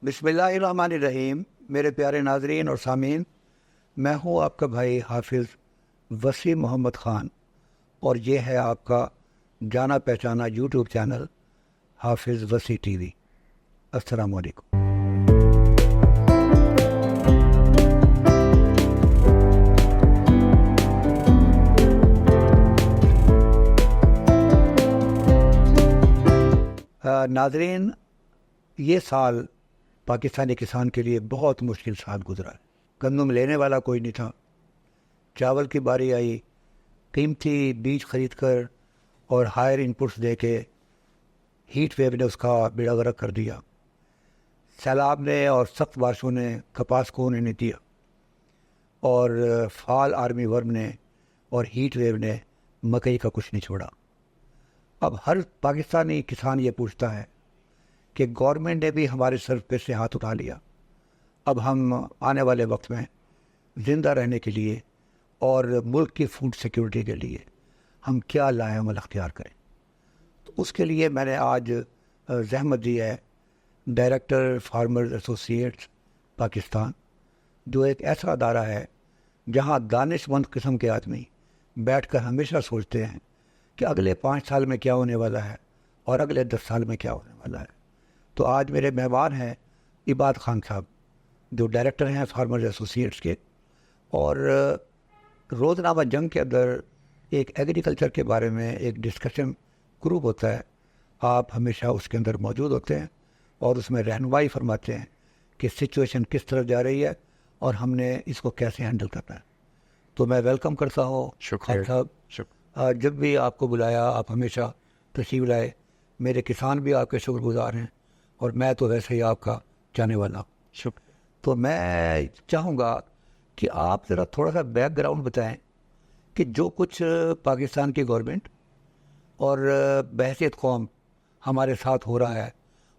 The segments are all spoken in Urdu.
بسم اللہ الرحمن الرحیم. میرے پیارے ناظرین اور سامعین، میں ہوں آپ کا بھائی حافظ وسیع محمد خان، اور یہ ہے آپ کا جانا پہچانا یوٹیوب چینل حافظ وسیع ٹی وی. السلام علیکم. ناظرین، یہ سال پاکستانی کسان کے لیے بہت مشکل سال گزرا ہے. گندم لینے والا کوئی نہیں تھا. چاول کی باری آئی، قیمتی بیج خرید کر اور ہائر انپٹس دے کے ہیٹ ویو نے اس کا بیڑا غرق کر دیا. سیلاب نے اور سخت بارشوں نے کپاس کو ہونے نہیں دیا، اور فال آرمی ورم نے اور ہیٹ ویو نے مکئی کا کچھ نہیں چھوڑا. اب ہر پاکستانی کسان یہ پوچھتا ہے کہ گورنمنٹ نے بھی ہمارے سر پہ سے ہاتھ اٹھا لیا، اب ہم آنے والے وقت میں زندہ رہنے کے لیے اور ملک کی فوڈ سیکیورٹی کے لیے ہم کیا لائے عمل اختیار کریں. تو اس کے لیے میں نے آج زحمت دی ہے ڈائریکٹر فارمرز ایسوسیٹس پاکستان، جو ایک ایسا ادارہ ہے جہاں دانش مند قسم کے آدمی بیٹھ کر ہمیشہ سوچتے ہیں کہ اگلے 5 سال میں کیا ہونے والا ہے اور اگلے 10 سال میں کیا ہونے والا ہے. تو آج میرے مہمان ہیں عباد خان صاحب، جو ڈائریکٹر ہیں فارمرز ایسوسیٹس کے، اور روزنامہ جنگ کے اندر ایک ایگریکلچر کے بارے میں ایک ڈسکشن گروپ ہوتا ہے. آپ ہمیشہ اس کے اندر موجود ہوتے ہیں اور اس میں رہنمائی فرماتے ہیں کہ سچویشن کس طرف جا رہی ہے اور ہم نے اس کو کیسے ہینڈل کرنا ہے. تو میں ویلکم کرتا ہوں شکریہ صاحب. جب بھی آپ کو بلایا آپ ہمیشہ تشریف لائے. میرے کسان بھی آپ کے شکر گزار ہیں، اور میں تو ویسے ہی آپ کا چاہنے والا ہوں. شکریہ. تو میں چاہوں گا کہ آپ ذرا تھوڑا سا بیک گراؤنڈ بتائیں کہ جو کچھ پاکستان کی گورنمنٹ اور بحیثیت قوم ہمارے ساتھ ہو رہا ہے،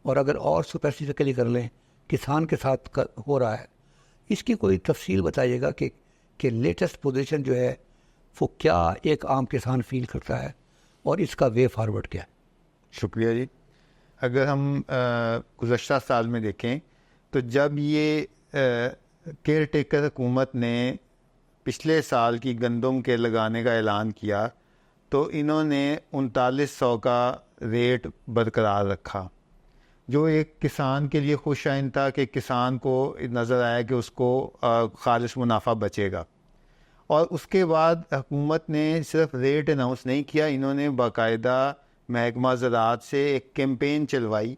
اور اگر اور اسپیسیفکلی کر لیں کسان کے ساتھ ہو رہا ہے، اس کی کوئی تفصیل بتائیے گا کہ لیٹسٹ پوزیشن جو ہے وہ کیا ایک عام کسان فیل کرتا ہے اور اس کا وے فارورڈ کیا ہے. شکریہ جی. اگر ہم گزشتہ سال میں دیکھیں تو جب یہ کیئر ٹیکر حکومت نے پچھلے سال کی گندم کے لگانے کا اعلان کیا تو انہوں نے 3900 کا ریٹ برقرار رکھا، جو ایک کسان کے لیے خوش آئند تھا کہ کسان کو نظر آیا کہ اس کو خالص منافع بچے گا. اور اس کے بعد حکومت نے صرف ریٹ اناؤنس نہیں کیا، انہوں نے باقاعدہ محکمہ زراعت سے ایک کیمپین چلوائی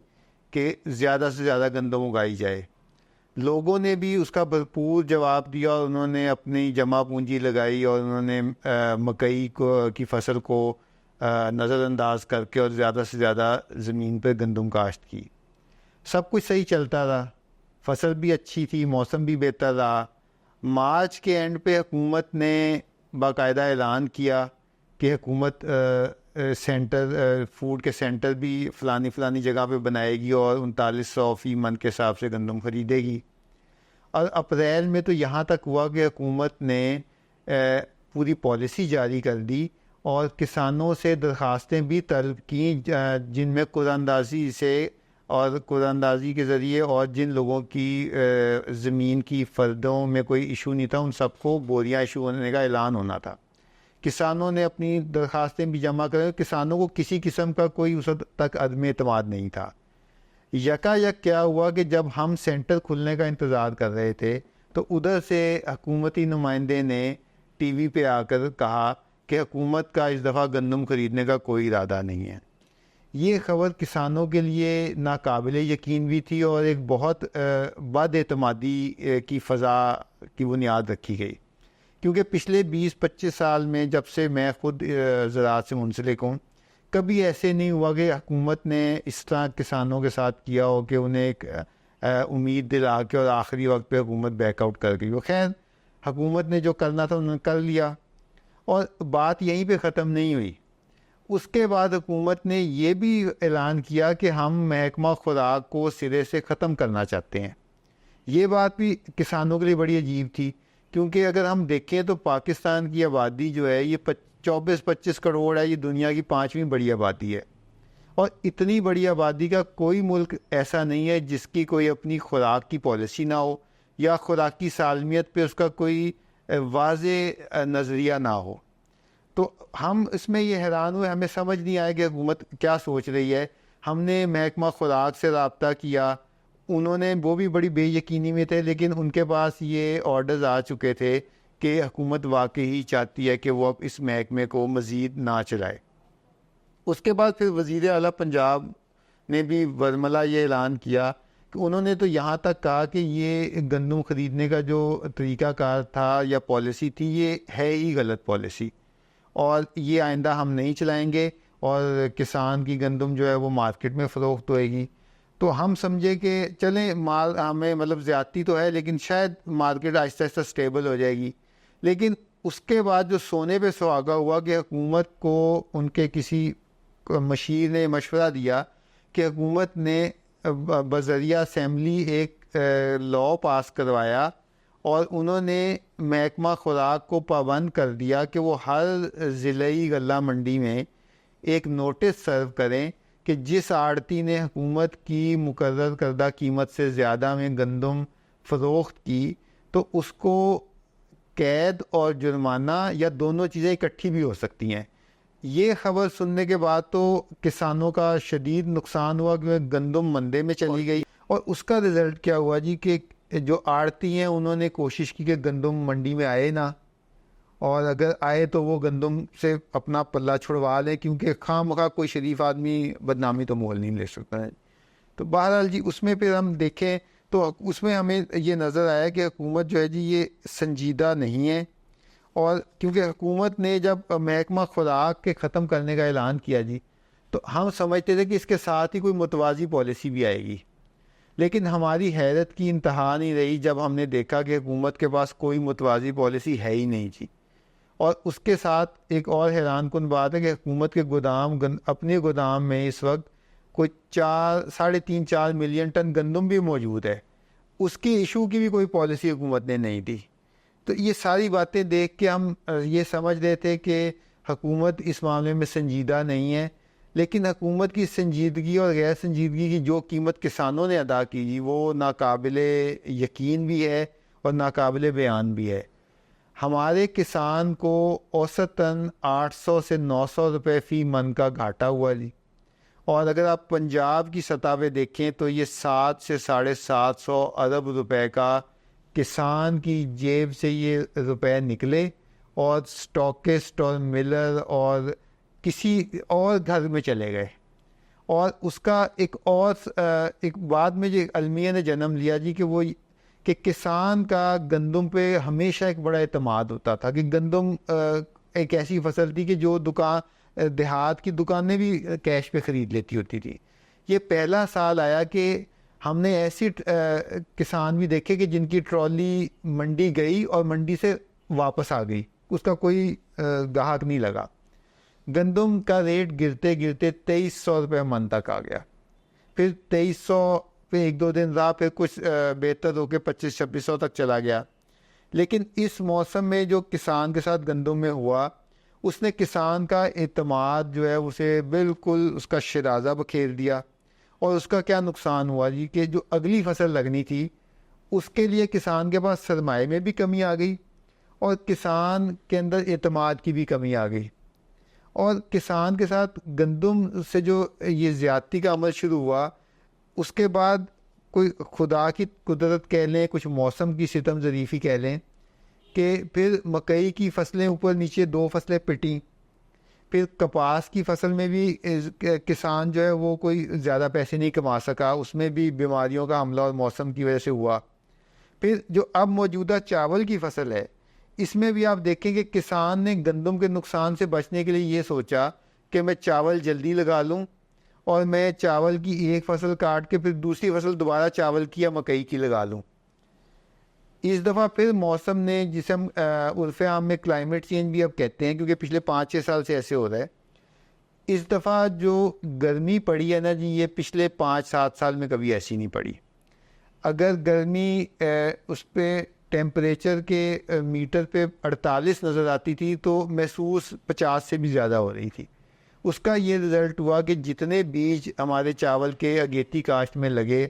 کہ زیادہ سے زیادہ گندم اگائی جائے. لوگوں نے بھی اس کا بھرپور جواب دیا اور انہوں نے اپنی جمع پونجی لگائی اور انہوں نے مکئی کی فصل کو نظر انداز کر کے اور زیادہ سے زیادہ زمین پہ گندم کاشت کی. سب کچھ صحیح چلتا رہا، فصل بھی اچھی تھی، موسم بھی بہتر رہا. مارچ کے اینڈ پہ حکومت نے باقاعدہ اعلان کیا کہ حکومت سینٹر فوڈ کے سینٹر بھی فلانی جگہ پہ بنائے گی اور 3900 فی من کے حساب سے گندم خریدے گی. اور اپریل میں تو یہاں تک ہوا کہ حکومت نے پوری پالیسی جاری کر دی اور کسانوں سے درخواستیں بھی طلب کیں، جن میں قرعہ اندازی سے اور قرعہ اندازی کے ذریعے اور جن لوگوں کی زمین کی فردوں میں کوئی ایشو نہیں تھا ان سب کو بوریاں ایشو ہونے کا اعلان ہونا تھا. کسانوں نے اپنی درخواستیں بھی جمع کریں. کسانوں کو کسی قسم کا کوئی اس وقت تک عدم اعتماد نہیں تھا. یکا کیا ہوا کہ جب ہم سینٹر کھلنے کا انتظار کر رہے تھے تو ادھر سے حکومتی نمائندے نے ٹی وی پہ آ کر کہا کہ حکومت کا اس دفعہ گندم خریدنے کا کوئی ارادہ نہیں ہے. یہ خبر کسانوں کے لیے ناقابل یقین بھی تھی اور ایک بہت بد اعتمادی کی فضا کی بنیاد رکھی گئی، کیونکہ پچھلے 20-25 سال میں جب سے میں خود زراعت سے منسلک ہوں کبھی ایسے نہیں ہوا کہ حکومت نے اس طرح کسانوں کے ساتھ کیا ہو کہ انہیں ایک امید دلا کے اور آخری وقت پہ حکومت بیک آؤٹ کر گئی ہو. خیر، حکومت نے جو کرنا تھا انہوں نے کر لیا اور بات یہیں پہ ختم نہیں ہوئی. اس کے بعد حکومت نے یہ بھی اعلان کیا کہ ہم محکمہ خوراک کو سرے سے ختم کرنا چاہتے ہیں. یہ بات بھی کسانوں کے لیے بڑی عجیب تھی، کیونکہ اگر ہم دیکھیں تو پاکستان کی آبادی جو ہے یہ 24-25 کروڑ ہے، یہ دنیا کی 5ویں بڑی آبادی ہے، اور اتنی بڑی آبادی کا کوئی ملک ایسا نہیں ہے جس کی کوئی اپنی خوراک کی پالیسی نہ ہو یا خوراکی سالمیت پہ اس کا کوئی واضح نظریہ نہ ہو. تو ہم اس میں یہ حیران ہوئے, ہمیں سمجھ نہیں آیا کہ حکومت کیا سوچ رہی ہے. ہم نے محکمہ خوراک سے رابطہ کیا, انہوں نے, وہ بھی بڑی بے یقینی میں تھے, لیکن ان کے پاس یہ آرڈرز آ چکے تھے کہ حکومت واقعی چاہتی ہے کہ وہ اب اس محکمے کو مزید نہ چلائے. اس کے بعد پھر وزیر اعلیٰ پنجاب نے بھی برملا یہ اعلان کیا کہ انہوں نے تو یہاں تک کہا کہ یہ گندم خریدنے کا جو طریقہ کار تھا یا پالیسی تھی یہ ہے ہی غلط پالیسی, اور یہ آئندہ ہم نہیں چلائیں گے, اور کسان کی گندم جو ہے وہ مارکیٹ میں فروخت ہوئے گی. تو ہم سمجھے کہ چلیں مال ہمیں مطلب زیادتی تو ہے لیکن شاید مارکیٹ آہستہ آہستہ سٹیبل ہو جائے گی. لیکن اس کے بعد جو سونے پہ سہاگا ہوا کہ حکومت کو ان کے کسی مشیر نے مشورہ دیا کہ حکومت نے بذریعہ اسمبلی ایک لاء پاس کروایا, اور انہوں نے محکمہ خوراک کو پابند کر دیا کہ وہ ہر ضلعی غلہ منڈی میں ایک نوٹس سرو کریں کہ جس آڑتی نے حکومت کی مقرر کردہ قیمت سے زیادہ میں گندم فروخت کی تو اس کو قید اور جرمانہ یا دونوں چیزیں اکٹھی بھی ہو سکتی ہیں. یہ خبر سننے کے بعد تو کسانوں کا شدید نقصان ہوا کہ گندم مندے میں چلی گئی, اور اس کا رزلٹ کیا ہوا جی کہ جو آڑتی ہیں انہوں نے کوشش کی کہ گندم منڈی میں آئے نہ, اور اگر آئے تو وہ گندم سے اپنا پلہ چھڑوا لیں, کیونکہ خواہ مخواہ کوئی شریف آدمی بدنامی تو مول نہیں لے سکتا ہے. تو بہرحال جی اس میں پھر ہم دیکھیں تو اس میں ہمیں یہ نظر آیا کہ حکومت جو ہے جی یہ سنجیدہ نہیں ہے, اور کیونکہ حکومت نے جب محکمہ خوراک کے ختم کرنے کا اعلان کیا جی تو ہم سمجھتے تھے کہ اس کے ساتھ ہی کوئی متوازی پالیسی بھی آئے گی, لیکن ہماری حیرت کی انتہا نہیں رہی جب ہم نے دیکھا کہ حکومت کے پاس کوئی متوازی پالیسی ہے ہی نہیں جی. اور اس کے ساتھ ایک اور حیران کن بات ہے کہ حکومت کے گودام اپنے گودام میں اس وقت کوئی 3.5-4 ملین ٹن گندم بھی موجود ہے, اس کی ایشو کی بھی کوئی پالیسی حکومت نے نہیں دی. تو یہ ساری باتیں دیکھ کے ہم یہ سمجھ رہے تھے کہ حکومت اس معاملے میں سنجیدہ نہیں ہے, لیکن حکومت کی سنجیدگی اور غیر سنجیدگی کی جو قیمت کسانوں نے ادا کی جی وہ ناقابل یقین بھی ہے اور ناقابل بیان بھی ہے. ہمارے کسان کو اوسطاً 800 سے 900 روپے فی من کا گھاٹا ہوا جی, اور اگر آپ پنجاب کی سطح پہ دیکھیں تو یہ 700 سے 750 ارب روپے کا کسان کی جیب سے یہ روپے نکلے, اور اسٹاکسٹ اور ملر اور کسی اور گھر میں چلے گئے. اور اس کا ایک بعد میں جو المیہ نے جنم لیا جی کہ وہ کہ کسان کا گندم پہ ہمیشہ ایک بڑا اعتماد ہوتا تھا کہ گندم ایک ایسی فصل تھی کہ جو دیہات کی دکانیں بھی کیش پہ خرید لیتی ہوتی تھی. یہ پہلا سال آیا کہ ہم نے ایسی کسان بھی دیکھے کہ جن کی ٹرالی منڈی گئی اور منڈی سے واپس آ گئی, اس کا کوئی گاہک نہیں لگا. گندم کا ریٹ گرتے گرتے 2300 روپے من تک آ گیا, پھر 2300 پہ 1-2 دن رہا, پھر کچھ بہتر ہو کے 2500-2600 تک چلا گیا. لیکن اس موسم میں جو کسان کے ساتھ گندم میں ہوا, اس نے کسان کا اعتماد جو ہے اسے بالکل اس کا شیرازہ بکھیر دیا. اور اس کا کیا نقصان ہوا جی کہ جو اگلی فصل لگنی تھی اس کے لیے کسان کے پاس سرمائے میں بھی کمی آ گئی, اور کسان کے اندر اعتماد کی بھی کمی آ گئی. اور کسان کے ساتھ گندم سے جو یہ زیادتی کا عمل شروع ہوا, اس کے بعد کوئی خدا کی قدرت کہہ لیں, کچھ موسم کی ستم ظریفی کہہ لیں کہ پھر مکئی کی فصلیں اوپر نیچے 2 فصلیں پٹیں. پھر کپاس کی فصل میں بھی کسان جو ہے وہ کوئی زیادہ پیسے نہیں کما سکا, اس میں بھی بیماریوں کا حملہ اور موسم کی وجہ سے ہوا. پھر جو اب موجودہ چاول کی فصل ہے, اس میں بھی آپ دیکھیں کہ کسان نے گندم کے نقصان سے بچنے کے لیے یہ سوچا کہ میں چاول جلدی لگا لوں, اور میں چاول کی ایک فصل کاٹ کے پھر دوسری فصل دوبارہ چاول کی یا مکئی کی لگا لوں. اس دفعہ پھر موسم نے, جسے ہم عرف عام میں کلائمیٹ چینج بھی اب کہتے ہیں کیونکہ پچھلے 5-6 سال سے ایسے ہو رہا ہے, اس دفعہ جو گرمی پڑی ہے نا جی یہ پچھلے 5-7 سال میں کبھی ایسی نہیں پڑی. اگر گرمی اس پہ ٹیمپریچر کے میٹر پہ 48 نظر آتی تھی تو محسوس 50 سے بھی زیادہ ہو رہی تھی. اس کا یہ رزلٹ ہوا کہ جتنے بیج ہمارے چاول کے اگیتی کاشت میں لگے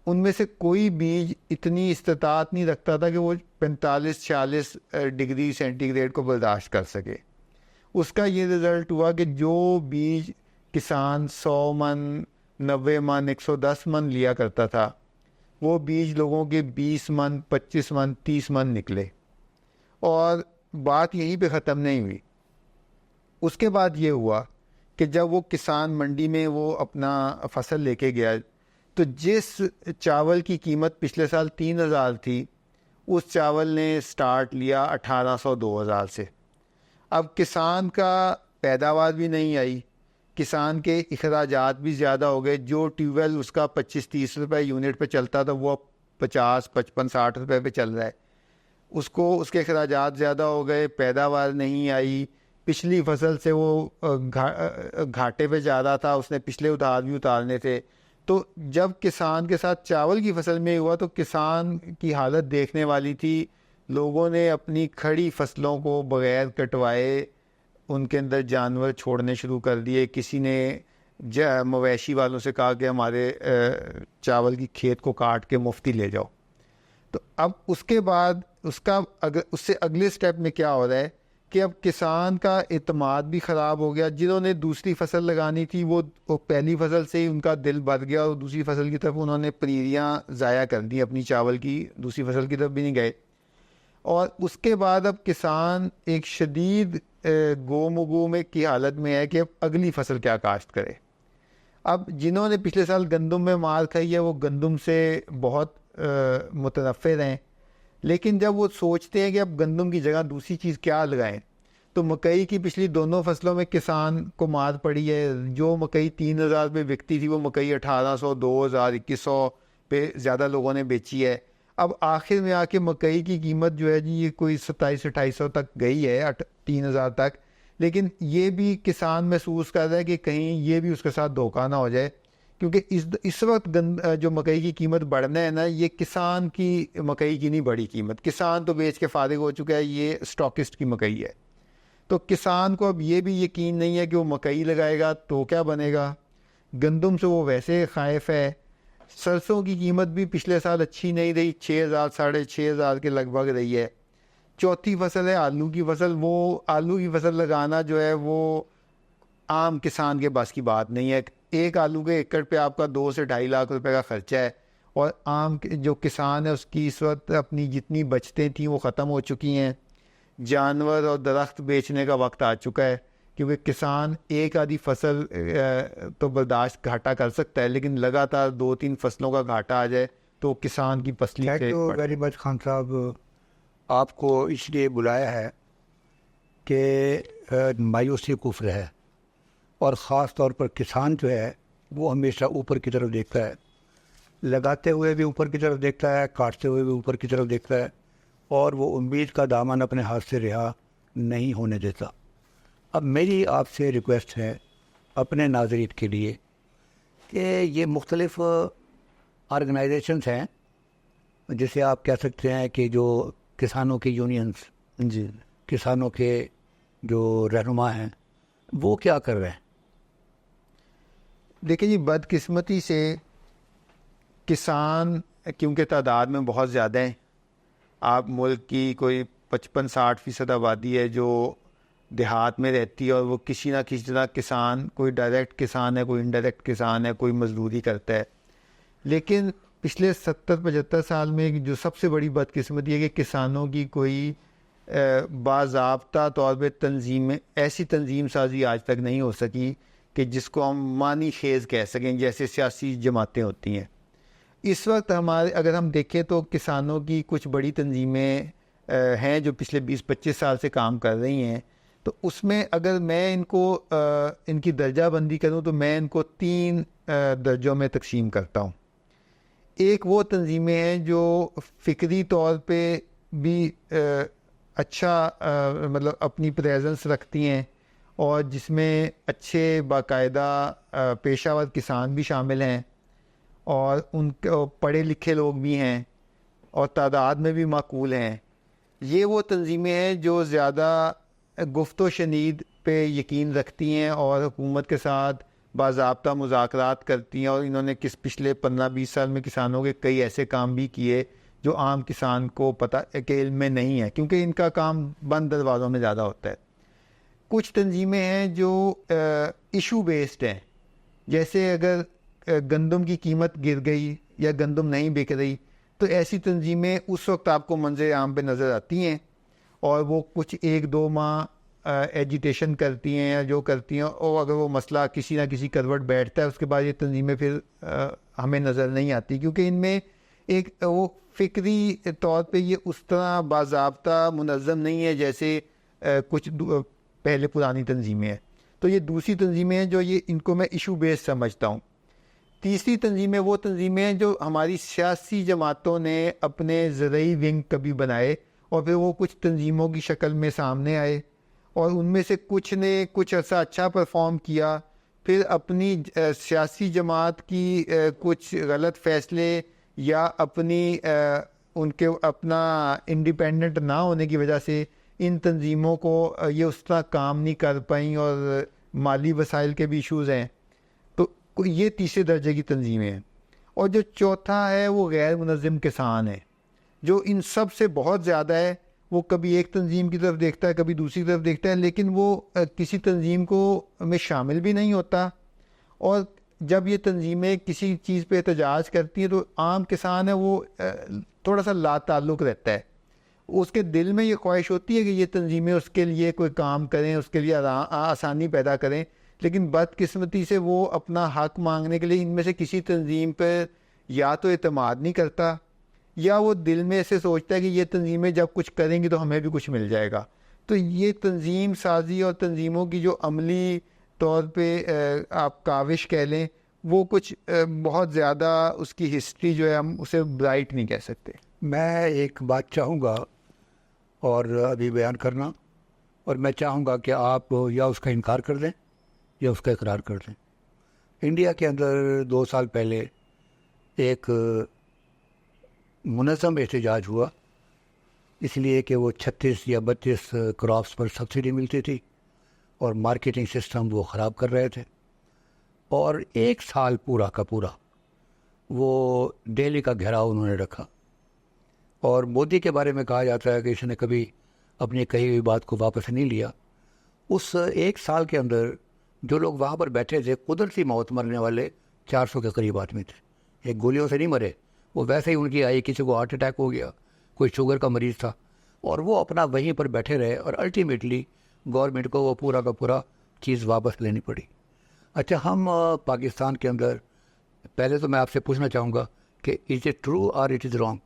ان میں سے کوئی بیج اتنی استطاعت نہیں رکھتا تھا کہ وہ 45-46 ڈگری سینٹی گریڈ کو برداشت کر سکے. اس کا یہ رزلٹ ہوا کہ جو بیج کسان 100 من 90 من 110 من لیا کرتا تھا وہ بیج لوگوں کے 20 من 25 من 30 من نکلے. اور بات یہیں پہ ختم نہیں ہوئی. اس کے بعد یہ ہوا کہ جب وہ کسان منڈی میں وہ اپنا فصل لے کے گیا تو جس چاول کی قیمت پچھلے سال 3000 تھی اس چاول نے سٹارٹ لیا 1800-2000 سے. اب کسان کا پیداوار بھی نہیں آئی, کسان کے اخراجات بھی زیادہ ہو گئے. جو ٹیوب ویل اس کا 25-30 روپے یونٹ پہ چلتا تھا وہ اب 50-55-60 روپے پہ چل رہا ہے. اس کے اخراجات زیادہ ہو گئے, پیداوار نہیں آئی. پچھلی فصل سے وہ گھاٹے پہ جا رہا تھا, اس نے پچھلے ادھار بھی اتارنے تھے. تو جب کسان کے ساتھ چاول کی فصل میں ہوا تو کسان کی حالت دیکھنے والی تھی. لوگوں نے اپنی کھڑی فصلوں کو بغیر کٹوائے ان کے اندر جانور چھوڑنے شروع کر دیے. کسی نے مویشی والوں سے کہا کہ ہمارے چاول کی کھیت کو کاٹ کے مفتی لے جاؤ. تو اب اس کے بعد اس سے اگلے سٹیپ میں کیا ہو رہا ہے کہ اب کسان کا اعتماد بھی خراب ہو گیا. جنہوں نے دوسری فصل لگانی تھی وہ پہلی فصل سے ہی ان کا دل بھر گیا اور دوسری فصل کی طرف انہوں نے پنیریاں ضائع کر دی اپنی چاول کی, دوسری فصل کی طرف بھی نہیں گئے. اور اس کے بعد اب کسان ایک شدید گو میں کی حالت میں ہے کہ اب اگلی فصل کیا کاشت کرے. اب جنہوں نے پچھلے سال گندم میں مار کھائی ہے وہ گندم سے بہت متنفر ہیں, لیکن جب وہ سوچتے ہیں کہ اب گندم کی جگہ دوسری چیز کیا لگائیں تو مکئی کی پچھلی دونوں فصلوں میں کسان کو مار پڑی ہے. جو مکئی 3000 پہ بکتی تھی وہ مکئی 1800 2000 2100 پہ زیادہ لوگوں نے بیچی ہے. اب آخر میں آ کے مکئی کی قیمت جو ہے جی یہ کوئی 2700-2800 تک گئی ہے 3000 تک. لیکن یہ بھی کسان محسوس کر رہا ہے کہ کہیں یہ بھی اس کے ساتھ دھوکہ نہ ہو جائے, کیونکہ اس وقت جو مکئی کی قیمت بڑھنا ہے نا یہ کسان کی مکئی کی نہیں بڑی قیمت. کسان تو بیچ کے فارغ ہو چکا ہے, یہ اسٹاکسٹ کی مکئی ہے. تو کسان کو اب یہ بھی یقین نہیں ہے کہ وہ مکئی لگائے گا تو کیا بنے گا. گندم سے وہ ویسے خائف ہے. سرسوں کی قیمت بھی پچھلے سال اچھی نہیں رہی, 6000 65,000 کے لگ بھگ رہی ہے. چوتھی فصل ہے آلو کی فصل. وہ آلو کی فصل لگانا جو ہے وہ عام کسان کے بس کی بات نہیں ہے. ایک آلو کے ایکڑ پہ آپ کا 2 سے 2.5 لاکھ روپے کا خرچہ ہے, اور عام جو کسان ہے اس کی اس وقت اپنی جتنی بچتیں تھیں وہ ختم ہو چکی ہیں. جانور اور درخت بیچنے کا وقت آ چکا ہے, کیونکہ کسان ایک آدھی فصل تو برداشت گھاٹا کر سکتا ہے, لیکن لگاتار 2-3 فصلوں کا گھاٹا آ جائے تو کسان کی فصلی سے. Thank you very much Khan صاحب. آپ کو اس لیے بلایا ہے کہ مایوسی کفر ہے, اور خاص طور پر کسان جو ہے وہ ہمیشہ اوپر کی طرف دیکھتا ہے, لگاتے ہوئے بھی اوپر کی طرف دیکھتا ہے, کاٹتے ہوئے بھی اوپر کی طرف دیکھتا ہے, اور وہ امید کا دامن اپنے ہاتھ سے رہا نہیں ہونے دیتا. اب میری آپ سے ریکویسٹ ہے اپنے ناظرین کے لیے کہ یہ مختلف آرگنائزیشنز ہیں جسے آپ کہہ سکتے ہیں کہ جو کسانوں کی یونینز, جی کسانوں کے جو رہنما ہیں وہ کیا کر رہے ہیں. دیکھیں جی, بدقسمتی سے کسان کیونکہ تعداد میں بہت زیادہ ہیں. آپ ملک کی کوئی 55-60% آبادی ہے جو دیہات میں رہتی ہے, اور وہ کسی نہ کسی طرح کسان, کوئی ڈائریکٹ کسان ہے, کوئی انڈائریکٹ کسان ہے, کوئی مزدوری کرتا ہے. لیکن پچھلے 70-75 سال میں جو سب سے بڑی بدقسمتی ہے کہ کسانوں کی کوئی باضابطہ طور پہ ایسی تنظیم سازی آج تک نہیں ہو سکی کہ جس کو ہم معنی خیز کہہ سکیں, جیسے سیاسی جماعتیں ہوتی ہیں. اس وقت اگر ہم دیکھیں تو کسانوں کی کچھ بڑی تنظیمیں ہیں جو پچھلے 20-25 سال سے کام کر رہی ہیں. تو اس میں اگر میں ان کی درجہ بندی کروں تو میں ان کو 3 درجوں میں تقسیم کرتا ہوں. ایک وہ تنظیمیں ہیں جو فکری طور پہ بھی اچھا مطلب اپنی پریزنس رکھتی ہیں, اور جس میں اچھے باقاعدہ پیشہ ور کسان بھی شامل ہیں, اور ان کو پڑھے لکھے لوگ بھی ہیں, اور تعداد میں بھی معقول ہیں. یہ وہ تنظیمیں ہیں جو زیادہ گفت و شنید پہ یقین رکھتی ہیں اور حکومت کے ساتھ باضابطہ مذاکرات کرتی ہیں, اور انہوں نے پچھلے 15-20 سال میں کسانوں کے کئی ایسے کام بھی کیے جو عام کسان کو پتہ کہ علم میں نہیں ہے, کیونکہ ان کا کام بند دروازوں میں زیادہ ہوتا ہے. کچھ تنظیمیں ہیں جو ایشو بیسڈ ہیں, جیسے اگر گندم کی قیمت گر گئی یا گندم نہیں بک رہی تو ایسی تنظیمیں اس وقت آپ کو منظر عام پہ نظر آتی ہیں, اور وہ کچھ 1-2 ماہ ایجیٹیشن کرتی ہیں یا جو کرتی ہیں, اور اگر وہ مسئلہ کسی نہ کسی کروٹ بیٹھتا ہے اس کے بعد یہ تنظیمیں پھر ہمیں نظر نہیں آتی, کیونکہ ان میں ایک وہ فکری طور پہ یہ اس طرح باضابطہ منظم نہیں ہے جیسے کچھ پہلے پرانی تنظیمیں ہیں. تو یہ دوسری تنظیمیں ہیں جو یہ ان کو میں ایشو بیس سمجھتا ہوں. تیسری تنظیمیں وہ تنظیمیں ہیں جو ہماری سیاسی جماعتوں نے اپنے زرعی ونگ کبھی بنائے اور پھر وہ کچھ تنظیموں کی شکل میں سامنے آئے, اور ان میں سے کچھ نے کچھ عرصہ اچھا پرفارم کیا, پھر اپنی سیاسی جماعت کی کچھ غلط فیصلے یا اپنی ان کے اپنا انڈیپینڈنٹ نہ ہونے کی وجہ سے ان تنظیموں کو یہ اس طرح کام نہیں کر پائیں, اور مالی وسائل کے بھی ایشوز ہیں. تو یہ تیسرے درجے کی تنظیمیں ہیں. اور جو چوتھا ہے وہ غیر منظم کسان ہے, جو ان سب سے بہت زیادہ ہے. وہ کبھی ایک تنظیم کی طرف دیکھتا ہے, کبھی دوسری طرف دیکھتا ہے, لیکن وہ کسی تنظیم کو میں شامل بھی نہیں ہوتا. اور جب یہ تنظیمیں کسی چیز پہ احتجاج کرتی ہیں تو عام کسان ہے وہ تھوڑا سا لا تعلق رہتا ہے. اس کے دل میں یہ خواہش ہوتی ہے کہ یہ تنظیمیں اس کے لیے کوئی کام کریں, اس کے لیے آسانی پیدا کریں, لیکن بدقسمتی سے وہ اپنا حق مانگنے کے لیے ان میں سے کسی تنظیم پہ یا تو اعتماد نہیں کرتا, یا وہ دل میں ایسے سوچتا ہے کہ یہ تنظیمیں جب کچھ کریں گی تو ہمیں بھی کچھ مل جائے گا. تو یہ تنظیم سازی اور تنظیموں کی جو عملی طور پہ آپ کاوش کہہ لیں, وہ کچھ بہت زیادہ اس کی ہسٹری جو ہے ہم اسے برائٹ نہیں کہہ سکتے. میں ایک بات چاہوں گا اور ابھی بیان کرنا, اور میں چاہوں گا کہ آپ یا اس کا انکار کر دیں یا اس کا اقرار کر دیں. انڈیا کے اندر 2 سال پہلے ایک منظم احتجاج ہوا, اس لیے کہ وہ 36 یا 32 کراپس پر سبسڈی ملتی تھی اور مارکیٹنگ سسٹم وہ خراب کر رہے تھے. اور 1 سال پورا کا پورا وہ دہلی کا گھیراؤ انہوں نے رکھا, اور مودی کے بارے میں کہا جاتا ہے کہ اس نے کبھی اپنی کہی ہوئی بات کو واپس نہیں لیا. اس 1 سال کے اندر جو لوگ وہاں پر بیٹھے تھے, قدرتی موت مرنے والے 400 کے قریب آدمی تھے. ایک گولیوں سے نہیں مرے, وہ ویسے ہی ان کی آئی, کسی کو ہارٹ اٹیک ہو گیا, کوئی شوگر کا مریض تھا, اور وہ اپنا وہیں پر بیٹھے رہے, اور الٹیمیٹلی گورنمنٹ کو وہ پورا کا پورا چیز واپس لینی پڑی. اچھا, ہم پاکستان کے اندر, پہلے تو میں آپ سے پوچھنا چاہوں گا کہ از اٹ ٹرو اور اٹ از رانگ؟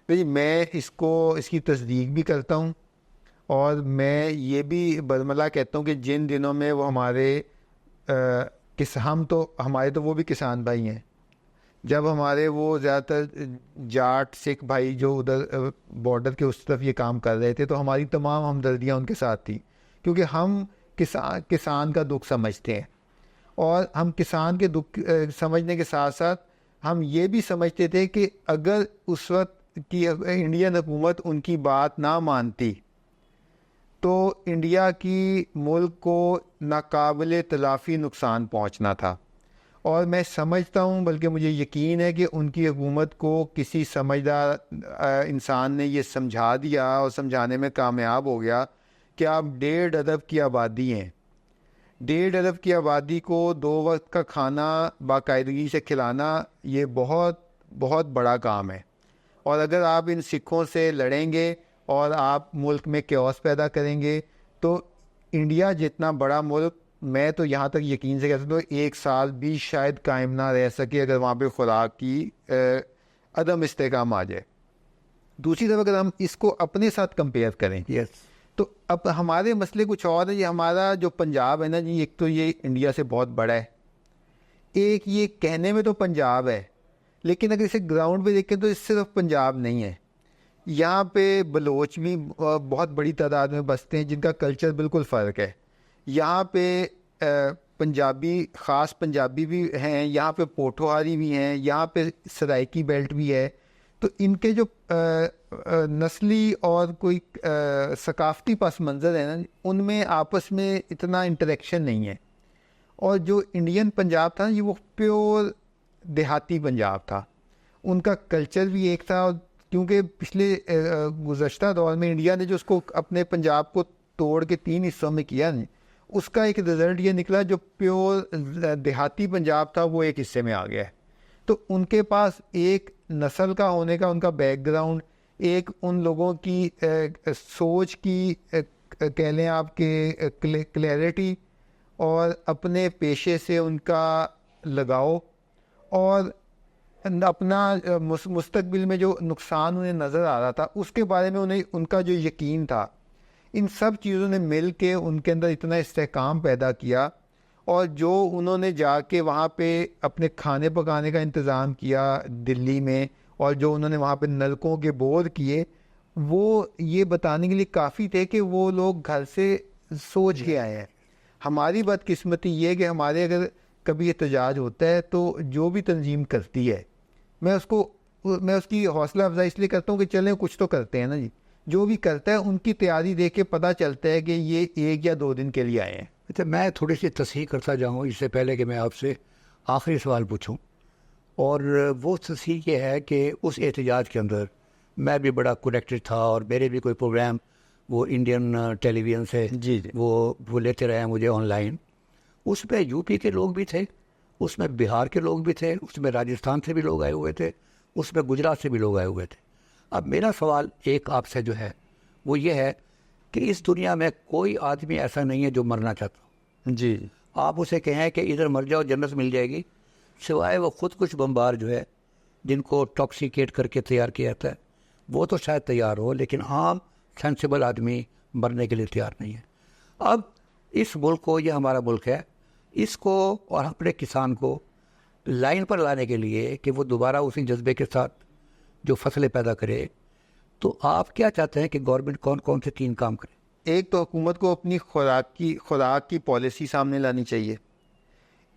جی, میں اس کی تصدیق بھی کرتا ہوں, اور میں یہ بھی برملا کہتا ہوں کہ جن دنوں میں وہ ہمارے ہمارے تو وہ بھی کسان بھائی ہیں, جب ہمارے وہ زیادہ تر جاٹ سکھ بھائی جو ادھر بارڈر کے اس طرف یہ کام کر رہے تھے, تو ہماری تمام ہمدردیاں ان کے ساتھ تھیں, کیونکہ ہم کسان کا دکھ سمجھتے ہیں. اور ہم کسان کے دکھ سمجھنے کے ساتھ ساتھ ہم یہ بھی سمجھتے تھے کہ اگر اس وقت کی انڈین حکومت ان کی بات نہ مانتی تو انڈیا کی ملک کو ناقابل تلافی نقصان پہنچنا تھا. اور میں سمجھتا ہوں, بلکہ مجھے یقین ہے کہ ان کی حکومت کو کسی سمجھدار انسان نے یہ سمجھا دیا اور سمجھانے میں کامیاب ہو گیا کہ آپ 1.5 ارب کی آبادی ہیں. 1.5 ارب کی آبادی کو 2 وقت کا کھانا باقاعدگی سے کھلانا یہ بہت بہت بڑا کام ہے. اور اگر آپ ان سکھوں سے لڑیں گے اور آپ ملک میں کیوس پیدا کریں گے تو انڈیا جتنا بڑا ملک, میں تو یہاں تک یقین سے کہہ سکتا ہوں 1 سال بھی شاید قائم نہ رہ سکے اگر وہاں پہ خوراک کی عدم استحکام آ جائے. دوسری طرف اگر ہم اس کو اپنے ساتھ کمپیئر کریں تو اب ہمارے مسئلے کچھ اور ہیں. یہ ہمارا جو پنجاب ہے نا جی, ایک تو یہ انڈیا سے بہت بڑا ہے, ایک یہ کہنے میں تو پنجاب ہے, لیکن اگر اسے گراؤنڈ پہ دیکھیں تو اس صرف پنجاب نہیں ہے. یہاں پہ بلوچ بھی بہت بڑی تعداد میں بستے ہیں جن کا کلچر بالکل فرق ہے. یہاں پہ پنجابی, خاص پنجابی بھی ہیں, یہاں پہ پوٹھوہاری بھی ہیں, یہاں پہ سرائکی بیلٹ بھی ہے. تو ان کے جو نسلی اور کوئی ثقافتی پس منظر ہے نا، ان میں آپس میں اتنا انٹریکشن نہیں ہے. اور جو انڈین پنجاب تھا یہ وہ پیور دیہاتی پنجاب تھا، ان کا کلچر بھی ایک تھا. اور کیونکہ پچھلے گزشتہ دور میں انڈیا نے جو اس کو اپنے پنجاب کو توڑ کے 3 حصوں میں کیا نا، اس کا ایک رزلٹ یہ نکلا جو پیور دیہاتی پنجاب تھا وہ ایک حصے میں آ گیا ہے. تو ان کے پاس ایک نسل کا ہونے کا ان کا بیک گراؤنڈ، ایک ان لوگوں کی سوچ کی کہہ لیں آپ کے کلیئرٹی، اور اپنے پیشے سے ان کا لگاؤ، اور اپنا مستقبل میں جو نقصان انہیں نظر آ رہا تھا اس کے بارے میں انہیں ان کا جو یقین تھا، ان سب چیزوں نے مل کے ان کے اندر اتنا استحکام پیدا کیا. اور جو انہوں نے جا کے وہاں پہ اپنے کھانے پکانے کا انتظام کیا دلی میں، اور جو انہوں نے وہاں پہ نلکوں کے بور کیے، وہ یہ بتانے کے لیے کافی تھے کہ وہ لوگ گھر سے سوچ کے آئے ہیں. ہماری بدقسمتی یہ کہ ہمارے اگر کبھی احتجاج ہوتا ہے تو جو بھی تنظیم کرتی ہے، میں اس کی حوصلہ افزائی اس لیے کرتا ہوں کہ چلیں کچھ تو کرتے ہیں نا جی. جو بھی کرتا ہے ان کی تیاری دیکھ کے پتہ چلتا ہے کہ یہ 1 یا 2 دن کے لیے آئے ہیں. اچھا، میں تھوڑی سی تصحیح کرتا جاؤں اس سے پہلے کہ میں آپ سے آخری سوال پوچھوں. اور وہ تصحیح یہ ہے کہ اس احتجاج کے اندر میں بھی بڑا کنیکٹڈ تھا، اور میرے بھی کوئی پروگرام وہ انڈین ٹیلی ویژن سے جی وہ لیتے رہے ہیں مجھے آن لائن. اس میں یو پی کے لوگ بھی تھے، اس میں بہار کے لوگ بھی تھے، اس میں راجستھان سے بھی لوگ آئے ہوئے تھے، اس میں گجرات سے بھی لوگ آئے ہوئے تھے. اب میرا سوال ایک آپ سے جو ہے وہ یہ ہے کہ اس دنیا میں کوئی آدمی ایسا نہیں ہے جو مرنا چاہتا. جی آپ اسے کہیں کہ ادھر مر جاؤ جنت مل جائے گی، سوائے وہ خود کچھ بمبار جو ہے جن کو ٹاکسیکیٹ کر کے تیار کیا جاتا ہے وہ تو شاید تیار ہو، لیکن عام سینسیبل آدمی مرنے کے لیے تیار نہیں ہے. اب اس ملک کو، یہ ہمارا ملک ہے، اس کو اور اپنے کسان کو لائن پر لانے کے لیے کہ وہ دوبارہ اسی جذبے کے ساتھ جو فصلیں پیدا کرے، تو آپ کیا چاہتے ہیں کہ گورنمنٹ کون کون سے 3 کام کرے؟ ایک تو حکومت کو اپنی خوراک کی پالیسی سامنے لانی چاہیے.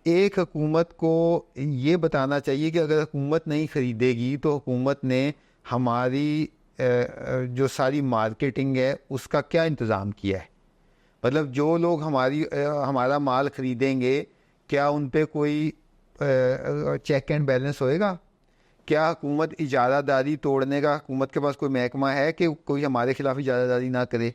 ایک حکومت کو یہ بتانا چاہیے کہ اگر حکومت نہیں خریدے گی تو حکومت نے ہماری جو ساری مارکیٹنگ ہے اس کا کیا انتظام کیا ہے. مطلب جو لوگ ہمارا مال خریدیں گے کیا ان پہ کوئی چیک اینڈ بیلنس ہوئے گا؟ کیا حکومت اجارہ داری توڑنے کا، حکومت کے پاس کوئی محکمہ ہے کہ کوئی ہمارے خلاف اجارہ داری نہ کرے؟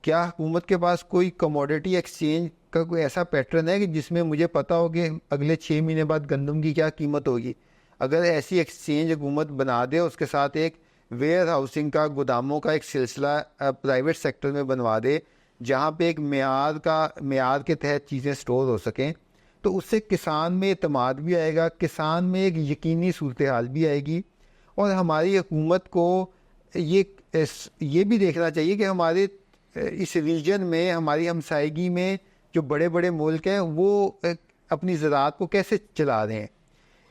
کیا حکومت کے پاس کوئی کموڈیٹی ایکسچینج کا کوئی ایسا پیٹرن ہے کہ جس میں مجھے پتا ہو کہ اگلے 6 مہینے بعد گندم کی کیا قیمت ہوگی؟ اگر ایسی ایکسچینج حکومت بنا دے، اس کے ساتھ ایک ویئر ہاؤسنگ کا، گوداموں کا ایک سلسلہ پرائیویٹ سیکٹر میں بنوا دے جہاں پہ ایک معیار کے تحت چیزیں سٹور ہو سکیں، تو اس سے کسان میں اعتماد بھی آئے گا، کسان میں ایک یقینی صورتحال بھی آئے گی. اور ہماری حکومت کو یہ بھی دیکھنا چاہیے کہ ہمارے اس ریجن میں، ہماری ہمسائیگی میں جو بڑے بڑے ملک ہیں وہ اپنی زراعت کو کیسے چلا رہے ہیں.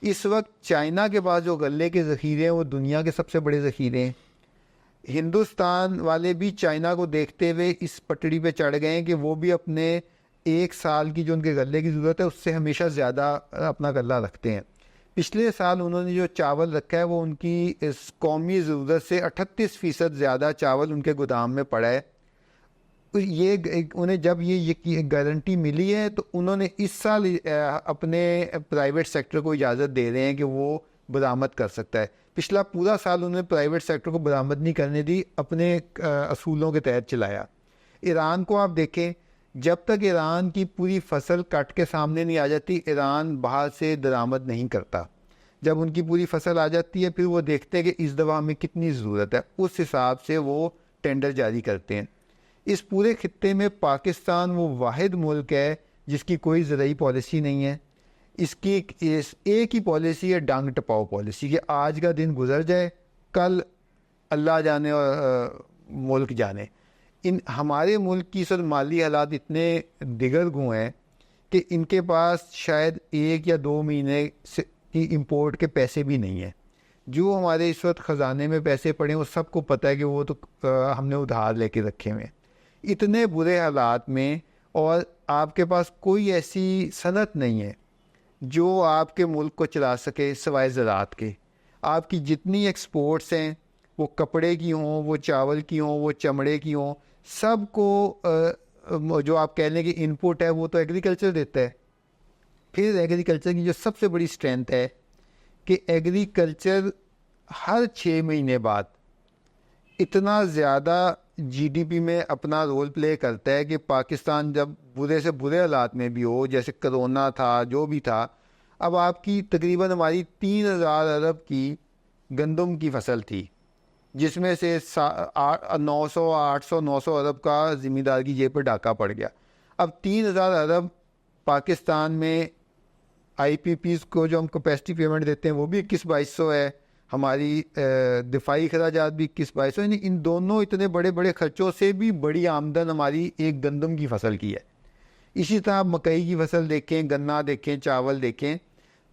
اس وقت چائنا کے پاس جو غلے کے ذخیرے ہیں وہ دنیا کے سب سے بڑے ذخیرے ہیں. ہندوستان والے بھی چائنا کو دیکھتے ہوئے اس پٹڑی پہ چڑھ گئے ہیں کہ وہ بھی اپنے 1 سال کی جو ان کے غلے کی ضرورت ہے اس سے ہمیشہ زیادہ اپنا غلہ رکھتے ہیں. پچھلے سال انہوں نے جو چاول رکھا ہے وہ ان کی اس قومی ضرورت سے 38% زیادہ چاول ان کے گودام میں پڑا ہے. یہ انہیں جب یہ گارنٹی ملی ہے تو انہوں نے اس سال اپنے پرائیویٹ سیکٹر کو اجازت دے رہے ہیں کہ وہ برآمد کر سکتا ہے. پچھلا پورا سال انہوں نے پرائیویٹ سیکٹر کو برآمد نہیں کرنے دی، اپنے اصولوں کے تحت چلایا. ایران کو آپ دیکھیں، جب تک ایران کی پوری فصل کٹ کے سامنے نہیں آ جاتی ایران باہر سے درآمد نہیں کرتا. جب ان کی پوری فصل آ جاتی ہے پھر وہ دیکھتے ہیں کہ اس دفعہ ہمیں کتنی ضرورت ہے، اس حساب سے وہ ٹینڈر جاری کرتے ہیں. اس پورے خطے میں پاکستان وہ واحد ملک ہے جس کی کوئی زرعی پالیسی نہیں ہے. اس کی ایک ہی پالیسی ہے ڈانگ ٹپاؤ پالیسی، کہ آج کا دن گزر جائے، کل اللہ جانے اور ملک جانے. ہمارے ملک کی مالی حالات اتنے دیگر گو ہیں کہ ان کے پاس شاید 1 یا 2 مہینے کی امپورٹ کے پیسے بھی نہیں ہیں. جو ہمارے اس وقت خزانے میں پیسے پڑے ہیں وہ سب کو پتہ ہے کہ وہ تو ہم نے ادھار لے کے رکھے ہوئے ہیں. اتنے برے حالات میں اور آپ کے پاس کوئی ایسی صنعت نہیں ہے جو آپ کے ملک کو چلا سکے سوائے زراعت کے. آپ کی جتنی ایکسپورٹس ہیں وہ کپڑے کی ہوں، وہ چاول کی ہوں، وہ چمڑے کی ہوں، سب کو جو آپ کہہ لیں کہ ان پٹ ہے وہ تو ایگریکلچر دیتا ہے. پھر ایگریکلچر کی جو سب سے بڑی اسٹرینتھ ہے کہ ایگریکلچر ہر 6 مہینے بعد اتنا زیادہ جی ڈی پی میں اپنا رول پلے کرتا ہے کہ پاکستان جب برے سے برے حالات میں بھی ہو، جیسے کرونا تھا، جو بھی تھا، اب آپ کی تقریباً ہماری 3,000 ارب کی گندم کی فصل تھی، جس میں سے 900 800 900 ارب کا ذمہ دار کی جیب پر ڈاکہ پڑ گیا. اب 3,000 ارب پاکستان میں آئی پی پیز کو جو ہم کیپیسٹی پیمنٹ دیتے ہیں وہ بھی 21-2200 ہے، ہماری دفاعی اخراجات بھی 21-2200، یعنی ان دونوں اتنے بڑے بڑے خرچوں سے بھی بڑی آمدن ہماری ایک گندم کی فصل کی ہے. اسی طرح آپ مکئی کی فصل دیکھیں، گنا دیکھیں، چاول دیکھیں،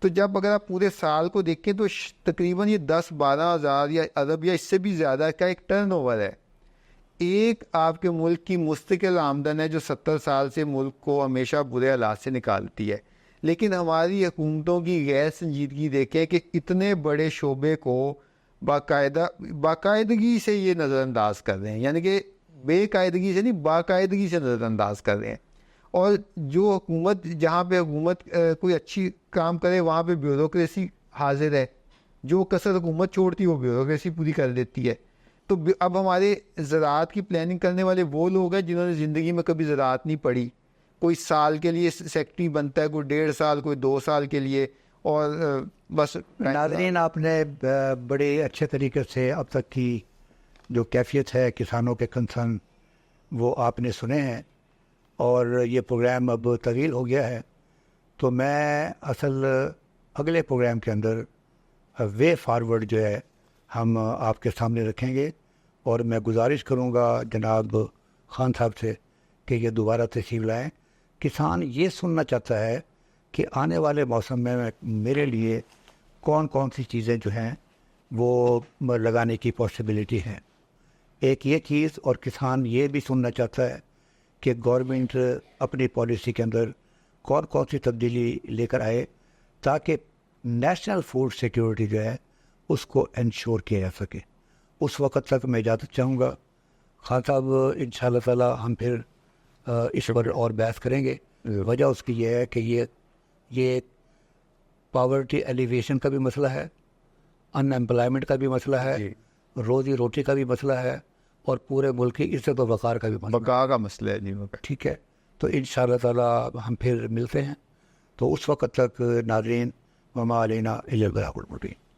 تو جب اگر آپ پورے سال کو دیکھیں تو تقریباً یہ 10-12 ہزار یا ارب یا اس سے بھی زیادہ کا ایک ٹرن اوور ہے. ایک آپ کے ملک کی مستقل آمدن ہے جو 70 سال سے ملک کو ہمیشہ برے حالات سے نکالتی ہے. لیکن ہماری حکومتوں کی غیر سنجیدگی دیکھیں کہ اتنے بڑے شعبے کو باقاعدگی سے یہ نظر انداز کر رہے ہیں، یعنی کہ بے قاعدگی سے نہیں، باقاعدگی سے نظر انداز کر رہے ہیں. اور جو حکومت، جہاں پہ حکومت کوئی اچھی کام کرے وہاں پہ بیوروکریسی حاضر ہے، جو کثر حکومت چھوڑتی ہے وہ بیوروکریسی پوری کر دیتی ہے. تو اب ہمارے زراعت کی پلاننگ کرنے والے وہ لوگ ہیں جنہوں نے زندگی میں کبھی زراعت نہیں پڑھی. کوئی سال کے لیے سیکٹری بنتا ہے، کوئی 1.5 سال، کوئی 2 سال کے لیے، اور بس. ناظرین، آپ نے بڑے اچھے طریقے سے اب تک کی جو کیفیت ہے کسانوں کے کنسرن وہ آپ نے سنے ہیں، اور یہ پروگرام اب طویل ہو گیا ہے، تو میں اصل اگلے پروگرام کے اندر وے فارورڈ جو ہے ہم آپ کے سامنے رکھیں گے. اور میں گزارش کروں گا جناب خان صاحب سے کہ یہ دوبارہ تشریف لائیں. کسان یہ سننا چاہتا ہے کہ آنے والے موسم میں میرے لیے کون کون سی چیزیں جو ہیں وہ لگانے کی پاسبلٹی ہے. ایک یہ چیز، اور کسان یہ بھی سننا چاہتا ہے کہ گورنمنٹ اپنی پالیسی کے اندر کون کون سی تبدیلی لے کر آئے تاکہ نیشنل فوڈ سیکیورٹی جو ہے اس کو انشور کیا جا سکے. اس وقت تک میں اجازت چاہوں گا. خان صاحب، انشاءاللہ تعالی ہم پھر اس پر اور بحث کریں گے. وجہ اس کی یہ ہے کہ یہ پاورٹی ایلیویشن کا بھی مسئلہ ہے، ان ایمپلائمنٹ کا بھی مسئلہ ہے، روزی روٹی کا بھی مسئلہ ہے، اور پورے ملک کی عزت و وقار کا بھی مسئلہ ہے. بقا کا مسئلہ ہے جی. ٹھیک ہے، تو انشاءاللہ تعالی ہم پھر ملتے ہیں. تو اس وقت تک ناظرین، وما علینا الا البلاغ المبین.